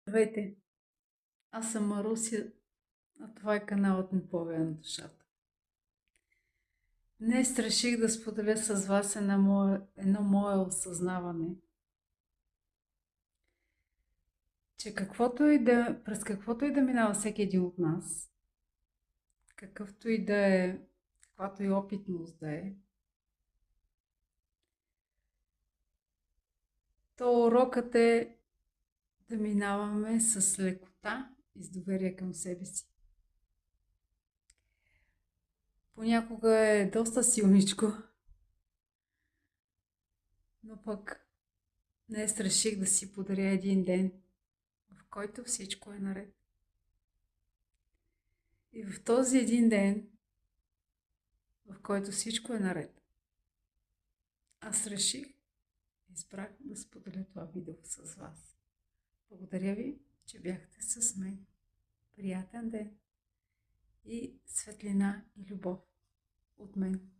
Здравейте, аз съм Маруся, а това е каналът ми Повея на душата. Днес реших да споделя с вас едно мое осъзнаване, че през каквото и да минава всеки един от нас, какъвто и да е, каквато и опитност да е, то урокът е да минаваме с лекота и с доверие към себе си. Понякога е доста силничко, но пък днес реших да си подаря един ден, в който всичко е наред. И в този един ден, в който всичко е наред, аз избрах да споделя това видео с вас. Благодаря ви, че бяхте с мен. Приятен ден и светлина и любов от мен.